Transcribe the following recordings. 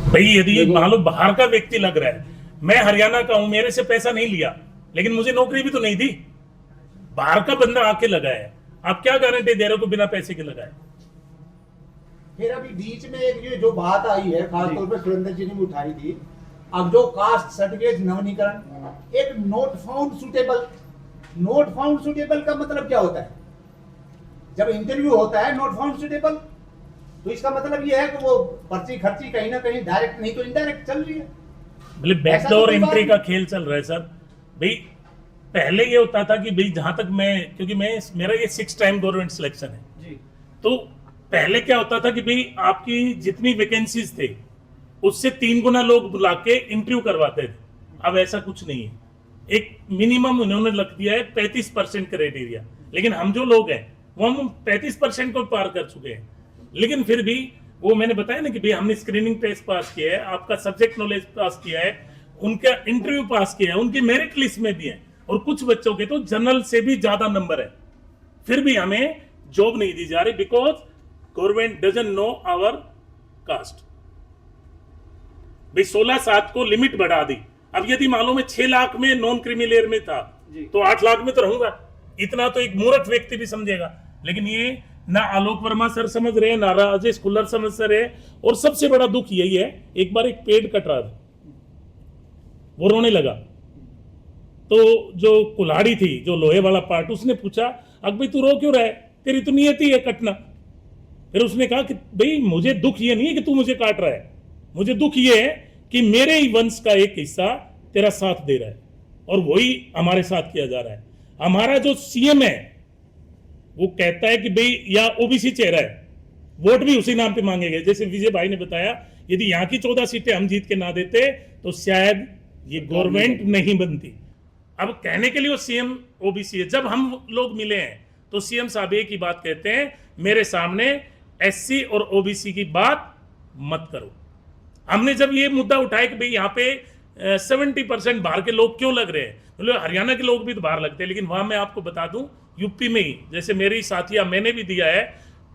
भाई यदि मान लो बाहर का व्यक्ति लग रहा है, मैं हरियाणा का हूं, मेरे से पैसा नहीं लिया, लेकिन मुझे नौकरी भी तो नहीं दी, बाहर का बंदा आके लगा है, आप क्या गारंटी दे रहे हो कि बिना पैसे के लगा है? फिर अभी बीच में एक ये जो बात आई है, खासतौर पे सुरेंद्र जी ने भी उठाई थी, अब जो कास्ट सर्टिफिकेट नवीनीकरण, एक not found suitable, not found suitable का मतलब क्या होता है? जब इंटरव्यू होता है नोट फाउंड सुटेबल, तो इसका मतलब ये है कि वो पर्ची खर्ची कहीं ना कहीं डायरेक्ट नहीं तो इनडायरेक्ट चल रही है, मतलब बैकडोर एंट्री का खेल चल रहा है सर। भाई पहले ये होता था कि भाई जहां तक मैं, क्योंकि मैं मेरा ये 6 टाइम गवर्नमेंट सिलेक्शन है जी, तो पहले क्या होता था कि भाई आपकी जितनी वैकेंसीज थे उससे 3 गुना लोग बुला के इंटरव्यू करवाते थे। अब ऐसा कुछ नहीं है, एक मिनिमम उन्होंने लग दिया है 35% क्राइटेरिया, लेकिन हम जो लोग हैं वो हम 35% को पार कर चुके हैं। लेकिन फिर भी वो मैंने बताया ना कि भाई हमने स्क्रीनिंग टेस्ट पास किया है, आपका सब्जेक्ट नॉलेज पास किया है, उनका इंटरव्यू पास किया है, उनकी मेरिट लिस्ट में भी है, और कुछ बच्चों के तो जनरल से भी ज्यादा नंबर है, फिर भी हमें जॉब नहीं दी जा रही, because government doesn't know our cost. भाई 16/7 को लिमिट बढ़ा दी। अब यदि मालूम है 6 लाख में नॉन क्रिमिलेयर में था तो 8 लाख में तो रहूंगा, इतना तो एक मूर्ख व्यक्ति भी समझेगा। लेकिन ये ना आलोक वर्मा सर समझ रहे हैं, ना राजेश कुल्लर समझ रहे हैं, और सबसे बड़ा दुख यही है, एक बार एक पेड़ कट रहा था, वो रोने लगा, तो जो कुल्हाड़ी थी, जो लोहे वाला पार्ट, उसने पूछा अकबर तू रो क्यों रहा है, तेरी तो नियत ही है कटना। फिर उसने कहा कि भाई मुझे दुख ये नहीं है कि तू मुझे काट रहा है, मुझे दुख ये है कि मेरे ही वंश का एक हिस्सा तेरा साथ दे रहा है, और वही हमारे साथ किया जा रहा है। हमारा जो सीएम है वो कहता है कि भाई या ओबीसी चेहरा है, वोट भी उसी नाम पे मांगेंगे। जैसे विजय भाई ने बताया, यदि यहाँ की 14 सीटें हम जीत के ना देते तो शायद ये गवर्नमेंट नहीं बनती। अब कहने के लिए वो सीएम ओबीसी है। जब हम लोग मिले हैं तो सीएम साहब एक ही बात कहते हैं, मेरे सामने एससी और ओबीसी की बात मत करो। हमने जब ये मुद्दा उठाया कि भाई यहाँ पे 70% बाहर के लोग क्यों लग रहे हैं, मतलब हरियाणा के लोग भी तो बाहर लगते हैं, लेकिन वहां मैं आपको बता दूं यूपी में ही, जैसे मेरी साथिया मैंने भी दिया है,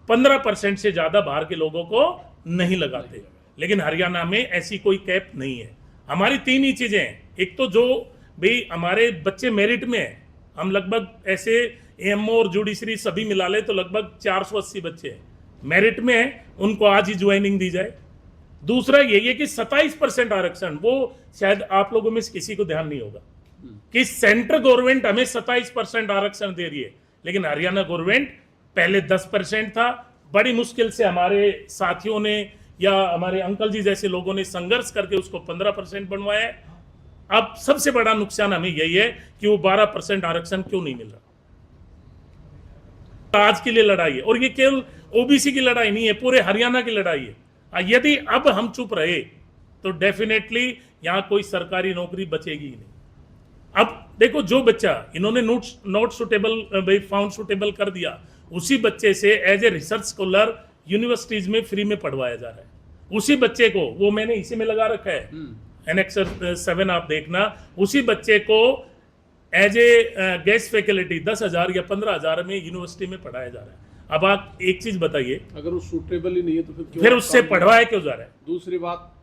15% से ज्यादा बाहर के लोगों को नहीं लगाते। लेकिन हरियाणा में ऐसी कोई कैप नहीं है। हमारी 3 ही चीजें हैं, एक तो जो भाई हमारे बच्चे मेरिट में है, हम लगभग ऐसे एएमओ और जुडिशरी सभी मिला ले तो लगभग 480 बच्चे मेरिट में है, उनको आज ही ज्वाइनिंग दी जाए। दूसरा यही है कि 27% आरक्षण, वो शायद आप लोगों में से किसी को ध्यान नहीं होगा कि सेंट्रल गवर्नमेंट हमें 27% आरक्षण दे रही है, लेकिन हरियाणा गवर्नमेंट पहले 10% था। बड़ी मुश्किल से हमारे साथियों ने या हमारे अंकल जी जैसे लोगों ने संघर्ष करके उसको 15% बनवाया। अब सबसे बड़ा नुकसान हमें यही है कि वो 12% आरक्षण क्यों नहीं मिल रहा। आज के लिए लड़ाई है, और ये केवल ओबीसी की लड़ाई नहीं है, पूरे हरियाणा की लड़ाई है। यदि अब हम चुप रहे तो डेफिनेटली यहां कोई सरकारी नौकरी बचेगी ही नहीं। अब देखो, जो बच्चा इन्होंने नोट सुटेबल फाउंड सुटेबल कर दिया, उसी बच्चे से as a research scholar universities में फ्री में पढ़वाया जा रहा है। उसी बच्चे को, वो मैंने इसी में लगा रखा है, एनेक्स 7 आप देखना, उसी बच्चे को एज ए गेस्ट फैकल्टी 10,000 या 15,000 में यूनिवर्सिटी में पढ़ाया जा रहा है। अब आप एक चीज बताइए, अगर वो सूटेबल ही नहीं है तो फिर उससे पढ़वाया क्यों जा रहा है? दूसरी बात,